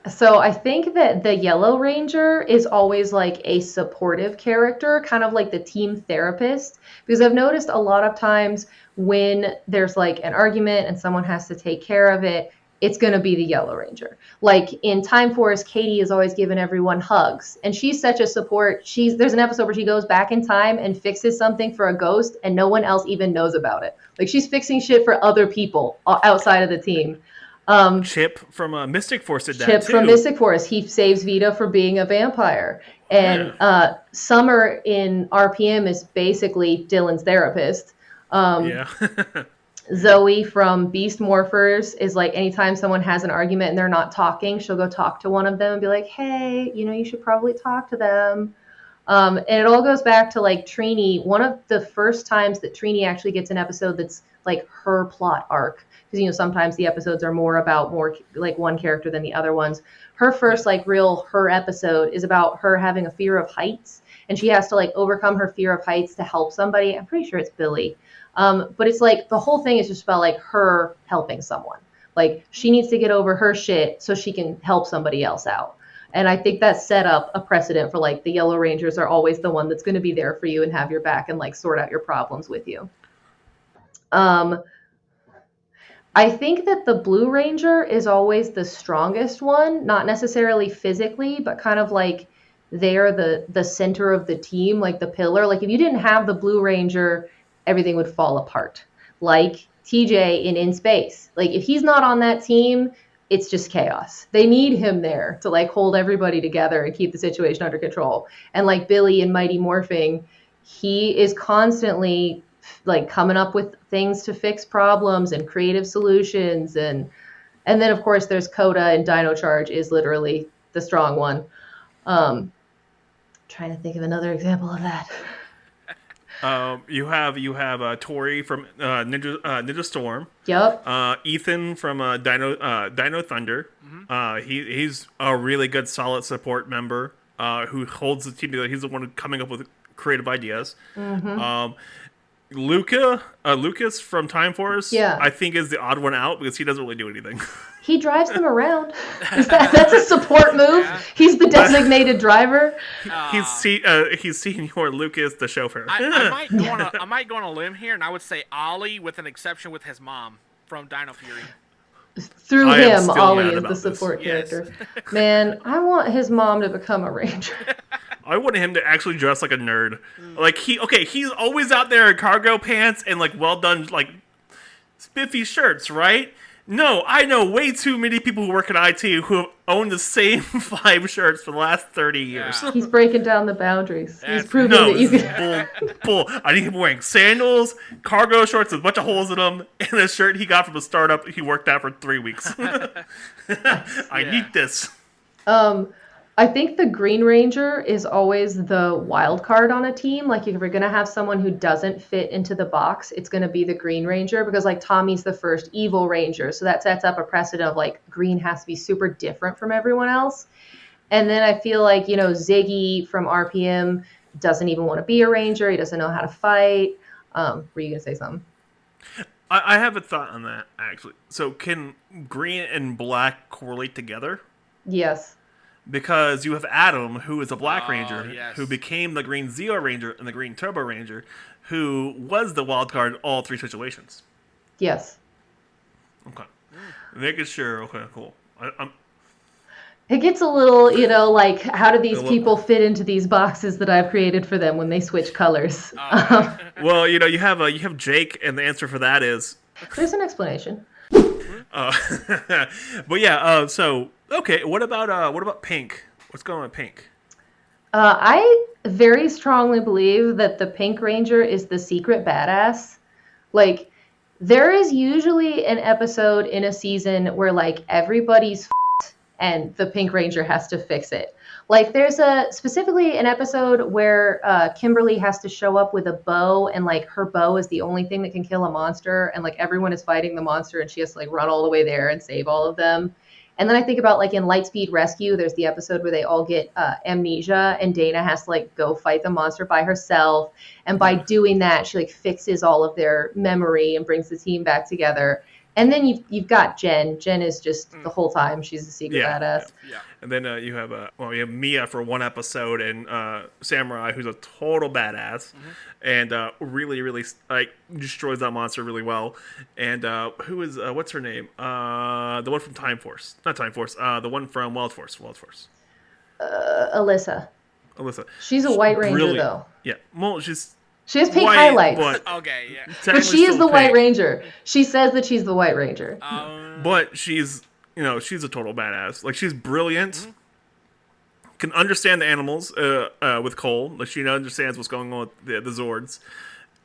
So I think that the Yellow Ranger is always like a supportive character, kind of like the team therapist, because I've noticed a lot of times when there's like an argument and someone has to take care of it, it's going to be the Yellow Ranger. Like in Time Force, Katie is always giving everyone hugs, and she's such a support. There's an episode where she goes back in time and fixes something for a ghost, and no one else even knows about it. Like she's fixing shit for other people outside of the team. Chip from Mystic Force did that Chip too. from Mystic Force, he saves Vita from being a vampire. And Summer in RPM is basically Dylan's therapist. Yeah. Zoe from Beast Morphers is like anytime someone has an argument and they're not talking, she'll go talk to one of them and be like, hey, you should probably talk to them. And it all goes back to like Trini. One of the first times that Trini actually gets an episode that's like her plot arc. Because, sometimes the episodes are more about like one character than the other ones. Her first like real her episode is about her having a fear of heights. And she has to like overcome her fear of heights to help somebody. I'm pretty sure it's Billy. But it's like the whole thing is just about like her helping someone. Like she needs to get over her shit so she can help somebody else out. And I think that set up a precedent for like the Yellow Rangers are always the one that's going to be there for you and have your back and like sort out your problems with you. I think that the Blue Ranger is always the strongest one, not necessarily physically, but kind of like they're the center of the team, like the pillar. Like if you didn't have the Blue Ranger, everything would fall apart. Like TJ in Space. Like if he's not on that team, it's just chaos. They need him there to like hold everybody together and keep the situation under control. And like Billy in Mighty Morphing, he is constantly like coming up with things to fix problems and creative solutions. And then of course there's Coda, and Dino Charge is literally the strong one. Trying to think of another example of that. You have Tori from Ninja Storm. Yep. Ethan from Dino Thunder. Mm-hmm. He's a really good, solid support member who holds the team together. He's the one coming up with creative ideas. Mm-hmm. Lucas from Time Force, I think is the odd one out because he doesn't really do anything. He drives them around. That's a support move. Yeah. He's the designated driver. He's Senior Lucas, the chauffeur. I might go on a limb here, and I would say Ollie, with an exception with his mom from Dino Fury. through I am him, still Ollie mad is about the this. support Yes. character. Man, I want his mom to become a ranger. I wanted him to actually dress like a nerd. Like he's always out there in cargo pants and like well done like spiffy shirts, right? No, I know way too many people who work in IT who have owned the same 5 shirts for the last 30 years. Yeah. He's breaking down the boundaries. That's- He's proving No, that you this can. is bull. I need him wearing sandals, cargo shorts with a bunch of holes in them, and a shirt he got from a startup he worked at for 3 weeks. I need this. I think the Green Ranger is always the wild card on a team. Like, if you're going to have someone who doesn't fit into the box, it's going to be the Green Ranger because, like, Tommy's the first evil ranger. So that sets up a precedent of, like, Green has to be super different from everyone else. And then I feel like, Ziggy from RPM doesn't even want to be a ranger. He doesn't know how to fight. Were you going to say something? I have a thought on that, actually. So can green and black correlate together? Yes. Because you have Adam, who is a Black Ranger, yes. who became the Green Zeo Ranger and the Green Turbo Ranger, who was the wild card in all 3 situations. Yes. Okay. Making sure. Okay, cool. It gets a little, like, how do these people fit into these boxes that I've created for them when they switch colors? Well, you have Jake, and the answer for that is... There's an explanation. But yeah, so... Okay, what about Pink? What's going on with Pink? I very strongly believe that the Pink Ranger is the secret badass. Like, there is usually an episode in a season where, like, everybody's f***ed and the Pink Ranger has to fix it. Like, there's specifically an episode where Kimberly has to show up with a bow, and, like, her bow is the only thing that can kill a monster, and, like, everyone is fighting the monster, and she has to, like, run all the way there and save all of them. And then I think about, like, in Lightspeed Rescue, there's the episode where they all get amnesia, and Dana has to, like, go fight the monster by herself. And by doing that, she, like, fixes all of their memory and brings the team back together. And then you've got Jen. Jen is just the whole time she's a secret badass. Yeah. And then you have Mia for 1 episode, and Samurai, who's a total badass, and really, really like destroys that monster really well. And who is what's her name? The one from Time Force, not Time Force. The one from Wild Force. Alyssa. She's a White Ranger, brilliant. though. Yeah, well, she has pink white, highlights. but Okay, yeah. But she is the White Ranger. She says that she's the White Ranger. But she's she's a total badass. Like, she's brilliant. Can understand the animals with Cole. Like, she understands what's going on with the Zords.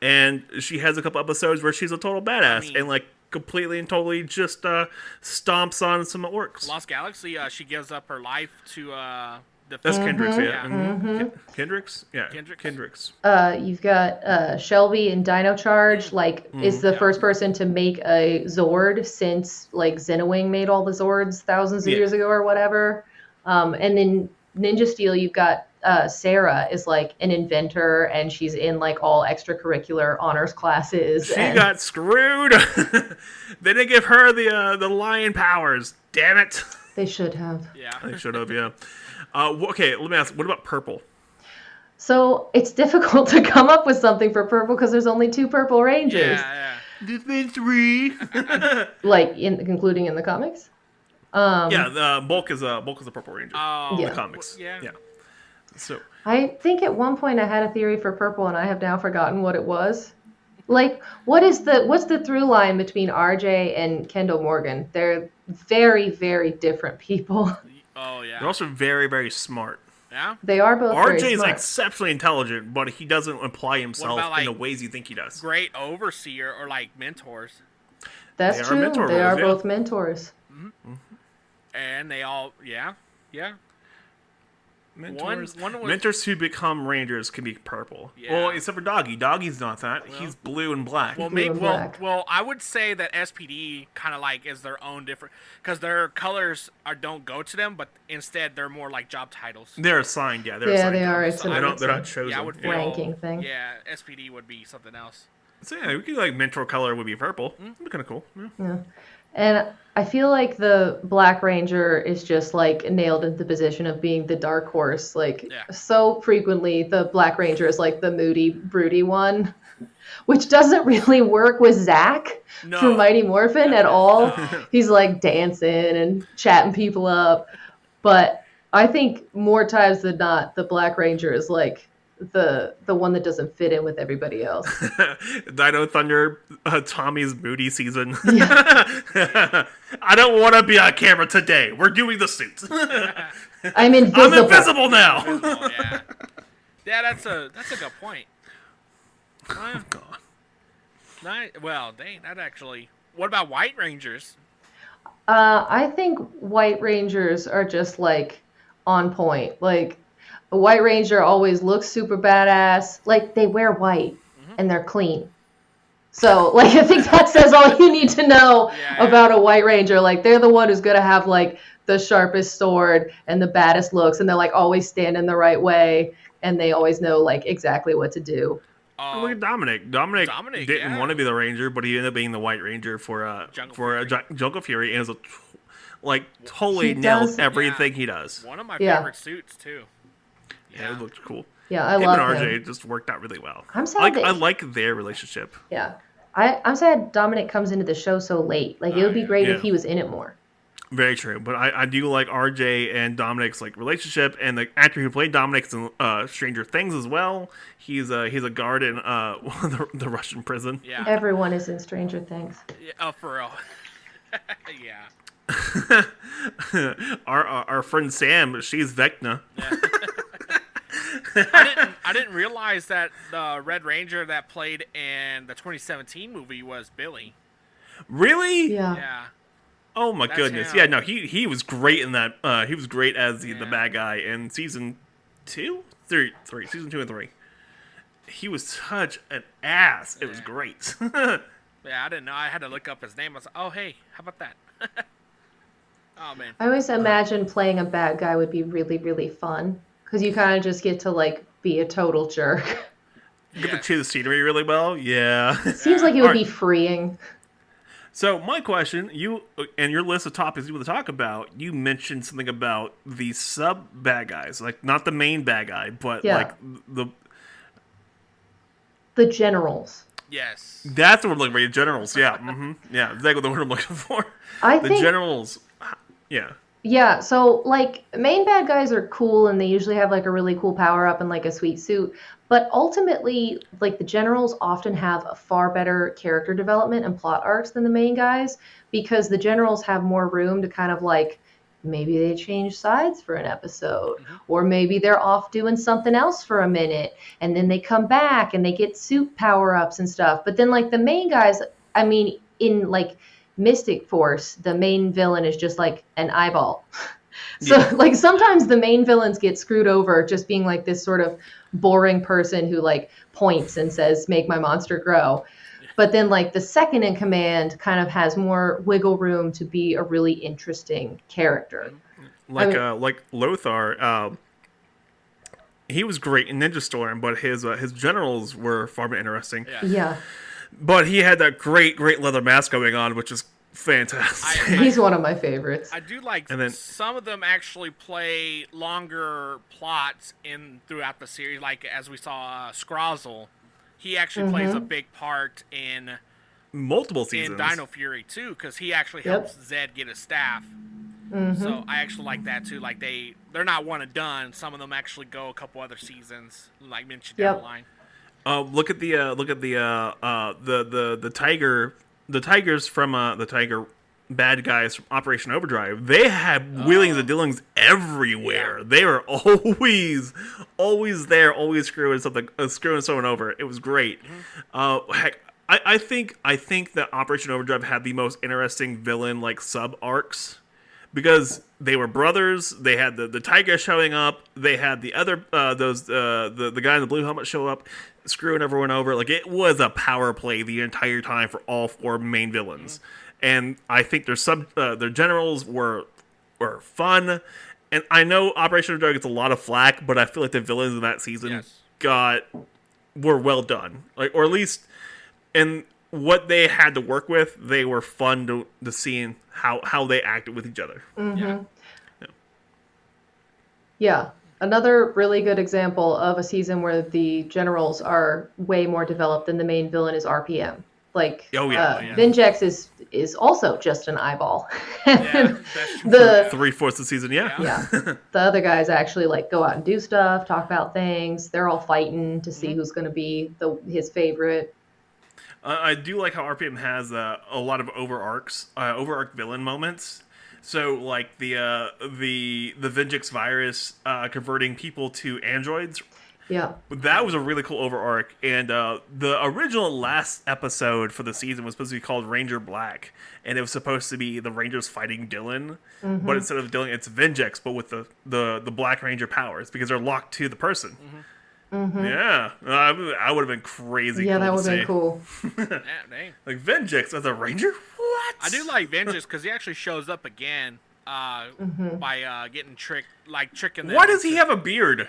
And she has a couple episodes where she's a total badass and, like, completely and totally just stomps on some orcs. Lost Galaxy, she gives up her life to That's Kendricks, yeah. Yeah. Kendricks? Yeah. Kendricks. You've got Shelby in Dino Charge, like, is the first person to make a Zord since, like, Zenowing made all the Zords thousands of years ago or whatever. And then Ninja Steel, you've got Sarah is, like, an inventor, and she's in, like, all extracurricular honors classes. She got screwed. They didn't give her the lion powers. Damn it. They should have. Yeah. They should have, yeah. Okay, let me ask, what about Purple? So it's difficult to come up with something for Purple because there's only 2 Purple Rangers. Yeah. There's been 3. Like, including in the comics? Yeah, Bulk is a Purple Ranger Oh, in Yeah. the comics. Yeah. So I think at one point I had a theory for Purple, and I have now forgotten what it was. Like, what's the through line between RJ and Kendall Morgan? They're very, very different people. Oh, yeah. they're also very, very smart. Yeah? They are both very RJ is smart. exceptionally intelligent, but he doesn't apply himself about, like, in the ways you think he does. Great overseer or, like, mentors. That's They are true. mentor They are roles, yeah. both mentors. And they all, yeah. Mentors, One was- mentors who become rangers can be purple. Yeah. Well, except for Doggy. Doggy's not that. He's blue and black. Well, Blue and black. well, I would say that SPD kind of like is their own different, because their colors don't go to them, but instead they're more like job titles. They're assigned, yeah. They're Yeah, assigned they to are. them. It's an- They're not chosen. Yeah, I would yeah. feel, Ranking thing. Yeah, SPD would be something else. So yeah, we could like mentor color would be purple. That'd be kind of cool. Yeah. Yeah. And I feel like the Black Ranger is just, like, nailed into the position of being the dark horse. Like, Yeah. so frequently the Black Ranger is, like, the moody, broody one. which doesn't really work with Zach No. from Mighty Morphin at all. He's like dancing and chatting people up. But I think more times than not, the Black Ranger is like the one that doesn't fit in with everybody else. Dino Thunder, Tommy's moody season. I don't want to be on camera today. We're doing the suits. I'm invisible. I'm invisible now. Yeah, that's a good point. Oh, God. Well, dang, that actually. What about White Rangers? I think White Rangers are just like on point. Like a White Ranger always looks super badass. Like they wear white and they're clean. So like I think that says all you need to know about a White Ranger. Like they're the one who's gonna have like the sharpest sword and the baddest looks, and they're like always stand in the right way, and they always know like exactly what to do. Look at Dominic. Dominic didn't want to be the Ranger, but he ended up being the White Ranger for Jungle Fury, and is totally nails everything he does. One of my favorite suits too. Yeah, it looked cool. Yeah, I him love and RJ him. just worked out really well. I'm sad I like their relationship. Yeah, I'm sad Dominic comes into the show so late. Like it would be great if he was in it more. Very true, but I do like RJ and Dominic's like relationship, and the actor who played Dominic's in Stranger Things as well. He's a guard in the Russian prison. Yeah, everyone is in Stranger Things. Yeah, for real. Yeah. Our friend Sam, she's Vecna. Yeah. I didn't realize that the Red Ranger that played in the 2017 movie was Billy. Really? Yeah. Yeah. Oh my goodness! Him. Yeah, no, he was great in that. He was great as the bad guy in season 2, 3, season 2 and 3. He was such an ass. It was great. Yeah, I didn't know. I had to look up his name. I was like, oh hey, how about that? Oh man. I always imagine playing a bad guy would be really, really fun because you kind of just get to like be a total jerk. Get to choose the scenery really well. Yeah. Seems like it would be freeing. So my question, you and your list of topics you want to talk about, you mentioned something about the sub bad guys, like not the main bad guy, but like the generals. Yes. That's what we're looking for. Generals, yeah, yeah, exactly the word I'm looking for. The generals, yeah. Yeah, so like main bad guys are cool and they usually have like a really cool power up and like a sweet suit. But ultimately, like the generals often have a far better character development and plot arcs than the main guys because the generals have more room to kind of like maybe they change sides for an episode or maybe they're off doing something else for a minute and then they come back and they get suit power ups and stuff. But then like the main guys, I mean, in like Mystic Force, the main villain is just like an eyeball. So like sometimes the main villains get screwed over just being like this sort of boring person who like points and says, make my monster grow. But then like the second in command kind of has more wiggle room to be a really interesting character. Like Lothar, he was great in Ninja Storm, but his generals were far more interesting. Yeah. But he had that great leather mask going on, which is fantastic. He's one of my favorites. I do like some of them actually play longer plots throughout the series. Like as we saw Scrozzle, he actually plays a big part in multiple seasons in Dino Fury too, because he actually helps Zed get his staff. So I actually like that too. Like they're not one and done. Some of them actually go a couple other seasons, like mentioned down the line. Look at the tigers from the tiger bad guys from Operation Overdrive. They had wheelings and dealings everywhere. Yeah. They were always there, always screwing someone over. It was great. Heck, I think that Operation Overdrive had the most interesting villain like sub arcs because they were brothers. They had the tiger showing up. They had the other the guy in the blue helmet show up, screwing everyone over. Like it was a power play the entire time for all 4 main villains. And I think their generals were fun. And I know Operation Overdrive gets a lot of flack, but I feel like the villains in that season were well done. Like, or at least in what they had to work with, they were fun to see how they acted with each other. Yeah. Another really good example of a season where the generals are way more developed than the main villain is RPM. Like, Oh, yeah. Vinjex is also just an eyeball. Yeah, that's true. The 3/4 of the season, yeah. yeah, the other guys actually like go out and do stuff, talk about things. They're all fighting to see who's going to be his favorite. I do like how RPM has a lot of overarch villain moments. So, like the Vinjix virus converting people to androids. Yeah. That was a really cool overarch, and the original last episode for the season was supposed to be called Ranger Black, and it was supposed to be the Rangers fighting Dylan, but instead of Dylan, it's Vinjex, but with the Black Ranger powers because they're locked to the person. Yeah, I would have been crazy. Yeah, cool that would to have been cool. Dang. Like Vinjex as a Ranger? What? I do like Vengeance because he actually shows up again by getting tricking them. Why does he have a beard?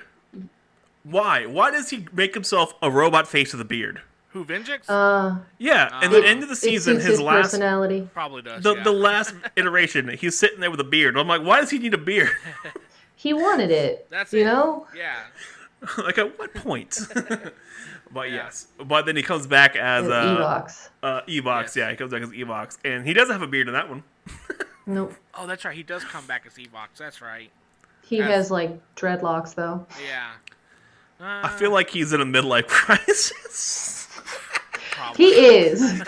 Why? Why does he make himself a robot face with a beard? Who, Vengeance? Yeah, and the end of the It season, suits his last personality. Probably does. the yeah. last iteration, he's sitting there with a beard. I'm like, why does he need a beard? He wanted it. That's you it. know? Like at what point? But yes, but then he comes back as Evox. Evox. Yes. Yeah, he comes back as Evox, and he doesn't have a beard in that one. Nope. Oh, that's right. He does come back as Evox. That's right. He has like dreadlocks though. Yeah. I feel like he's in a midlife crisis. Probably. He is.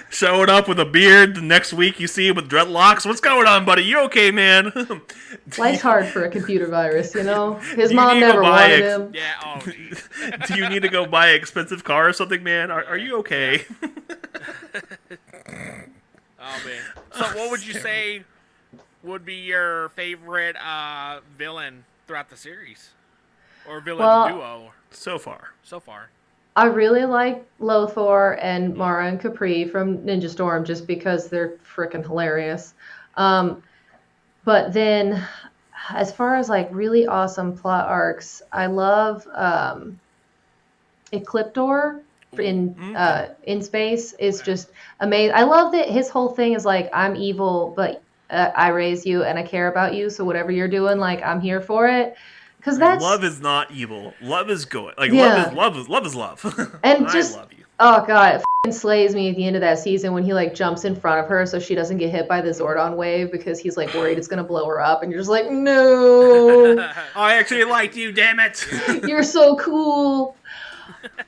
Showing up with a beard. The next week you see him with dreadlocks. What's going on, buddy? You okay, man? Life's hard for a computer virus, you know? His You mom need to never buy wanted it. him. Yeah. Oh, geez. Do you need to go buy an expensive car or something, man? Are you okay? Oh man. So, what would you say would be your favorite villain throughout the series, or villain duo So far. so far? I really like Lothor and Mara and Capri from Ninja Storm just because they're freaking hilarious. But then, as far as like really awesome plot arcs, I love Ecliptor in space is just amazing. I love that his whole thing is like, I'm evil, but I raise you and I care about you. So whatever you're doing, like I'm here for it. Because that's Love is not evil. Love is good. Like Yeah. love is love. And I just- love you. Oh god, it f***ing slays me at the end of that season when he like jumps in front of her so she doesn't get hit by the Zordon wave because he's like worried it's gonna blow her up, and you're just like, no, I actually liked you, damn it. you're so cool.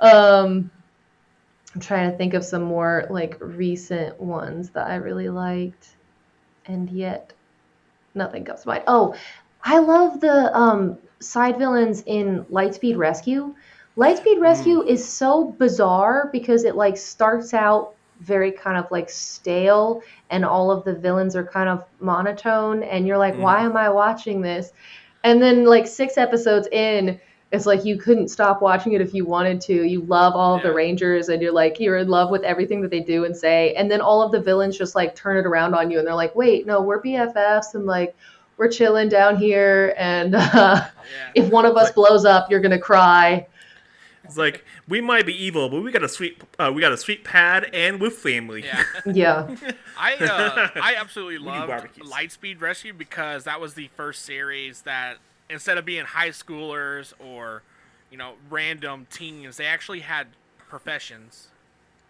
I'm trying to think of some more like recent ones that I really liked, and yet nothing comes to mind. Oh, I love the side villains in Lightspeed Rescue. Lightspeed Rescue is so bizarre because it like starts out very kind of like stale and all of the villains are kind of monotone and you're like, why am I watching this? And then like 6 episodes in, it's like you couldn't stop watching it if you wanted to. You love all of the Rangers and you're in love with everything that they do and say. And then all of the villains just like turn it around on you and they're like, wait, no, we're BFFs and like we're chilling down here and if one of us blows up, you're gonna cry. It's like, we might be evil, but we got a sweet pad and with family. Yeah. Yeah. I absolutely do loved barbecues. Lightspeed Rescue because that was the first series that instead of being high schoolers or random teens, they actually had professions,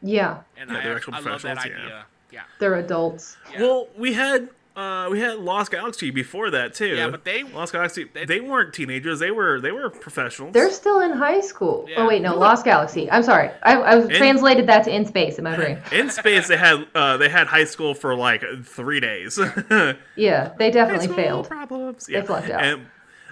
Yeah. and Yeah, they're actual I love that professionals, idea. Yeah. They're adults. Yeah. Well, we had Lost Galaxy before that too. Yeah, but Lost Galaxy they weren't teenagers. They were professionals. They're still in high school. Yeah. Oh wait, no, Lost Galaxy. I'm sorry. I translated that to In Space in my brain. In space. They had high school for like 3 days. Yeah, they definitely High school failed. problems. They flunked out.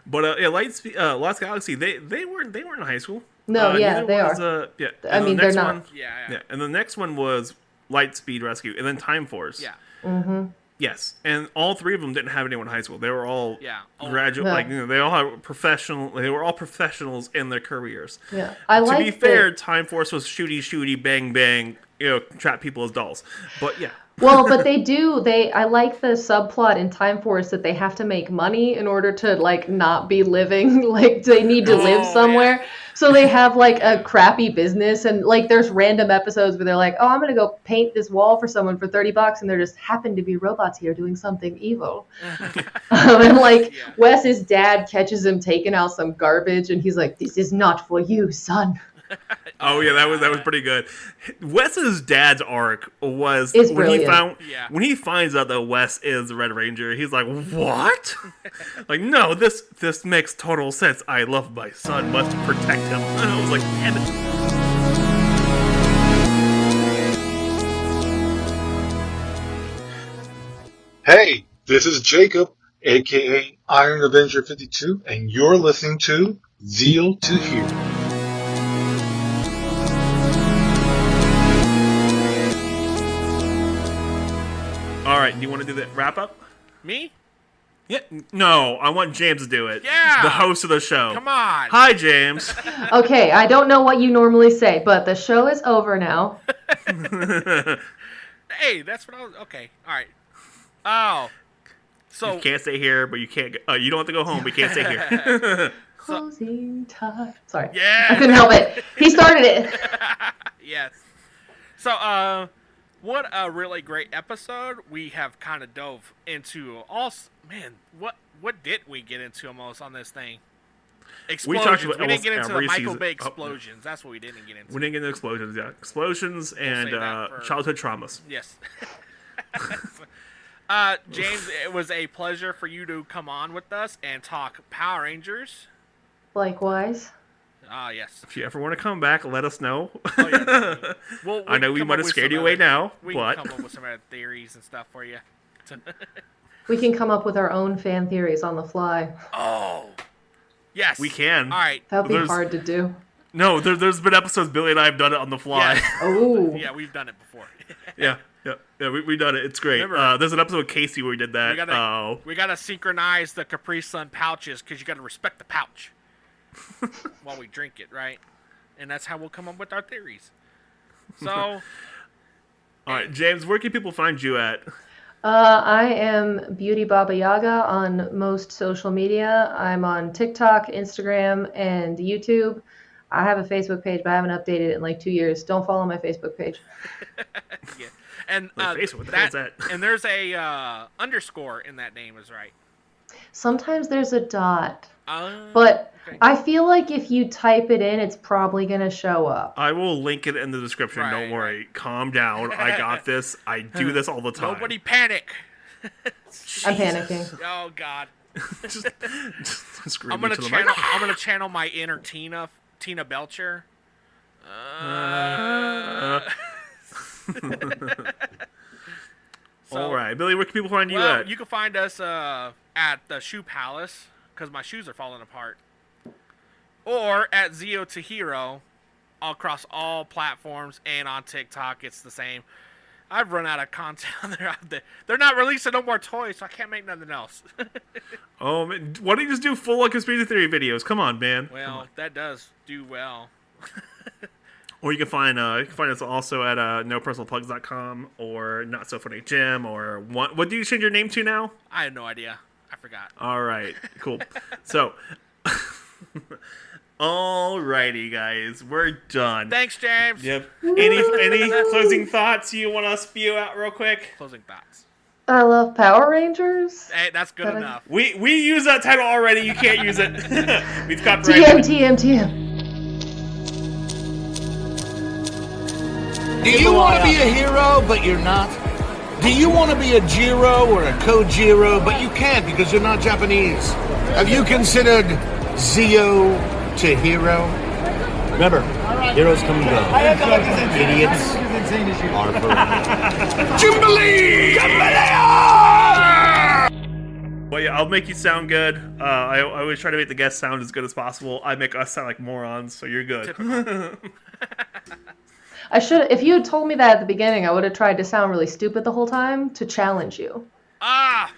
But Lost Galaxy they weren't in high school. No, yeah, neither they was, are. Yeah, I mean, they're not. Yeah. And the next one was Lightspeed Rescue, and then Time Force. Yeah. Mm-hmm. Yes, and all 3 of them didn't have anyone in high school. They were all graduate, Yeah. like they all had professional. They were all professionals in their careers. Yeah, To be fair, Time Force was shooty, bang, bang. Trap people as dolls. But yeah, Well, but I like the subplot in Time Force that they have to make money in order to like not be living, like they need to live somewhere. Yeah. So they have like a crappy business, and like there's random episodes where they're like, "Oh, I'm gonna go paint this wall for someone for $30," and there just happen to be robots here doing something evil. And like Wes's dad catches him taking out some garbage, and he's like, "This is not for you, son." Oh yeah, that was pretty good. Wes's dad's arc was It's when he brilliant. when he finds out that Wes is the Red Ranger, he's like, "What?" Like, no, this makes total sense. I love my son, must protect him. And I was like, damn it. Hey, this is Jacob, aka Iron Avenger 52, and you're listening to Zeal to Hero. All right, do you want to do the wrap up? Me? Yeah. No, I want James to do it. Yeah. The host of the show. Come on. Hi, James. Okay, I don't know what you normally say, but the show is over now. Hey, that's what I was. Okay, all right. Oh, so You can't stay here, but you can't. You don't have to go home, but you can't stay here. Closing time. Sorry. Yeah. I couldn't help it. He started it. Yes. So, what a really great episode. We have kind of dove into all. Man, what did we get into almost on this thing? Explosions. talked about We didn't get into the every Michael season. Bay explosions. That's what we didn't get into. We didn't get into explosions, yeah. Explosions and save that for- childhood traumas. Yes. James, it was a pleasure for you to come on with us and talk Power Rangers. Likewise. Yes. If you ever want to come back, let us know. Oh, yeah, definitely. Well, I know we can might come up have with scared some you away other- now, We but can come up with some other theories and stuff for you. We can come up with our own fan theories on the fly. Oh, yes. we can. All right. That would be There's- hard to do. No, there's been episodes Billy and I have done it on the fly. Yeah. Oh. Yeah, we've done it before. Yeah, we've done it. It's great. Remember- There's an episode with Casey where we did that. We gotta synchronize the Capri Sun pouches because you gotta respect the pouch while we drink it, right? And that's how we'll come up with our theories. So, All right, James, where can people find you at? I am Beauty Babayagha on most social media. I'm on TikTok, Instagram, and YouTube. I have a Facebook page, but I haven't updated it in like 2 years. Don't follow my Facebook page. yeah. And Like Facebook, what the hell is that? And there's a underscore in that name, is right. Sometimes there's a dot, Uh, but okay. I feel like if you type it in, it's probably going to show up. I will link it in the description. Right, Don't worry. Calm down. I got this. I do this all the time. Nobody panic. I'm panicking. Oh God. just scream I'm gonna into the mic. channel my inner Tina Belcher. All right, Billy, where can people find you Well, at? you can find us at the Shoe Palace because my shoes are falling apart, or at zeotohero across all platforms and on TikTok. It's the same. I've run out of content. They're not releasing no more toys, so I can't make nothing else. Oh, man, why don't you just do full conspiracy theory videos? Come on, man. Well, that does do well. Or you can find us also at nopersonalplugs.com or Not So Funny Jim or what do you change your name to now? I have no idea. I forgot. All right, cool. So, alrighty, guys, we're done. Thanks, James. Yep. Any closing thoughts you want to spew out real quick? Closing thoughts. I love Power Rangers. Hey, that's good Gotta- enough. We use that title already. You can't use it. We've TM, copyrighted. TM, TM. Do you want to be a hero, but you're not? Do you want to be a Jiro or a Kojiro, but you can't because you're not Japanese? Have you considered Zeo to Hero? Remember, heroes come and go. Idiots are forever. Well, yeah, I'll make you sound good. I always try to make the guests sound as good as possible. I make us sound like morons, so you're good. I should. If you had told me that at the beginning, I would have tried to sound really stupid the whole time to challenge you. Ah,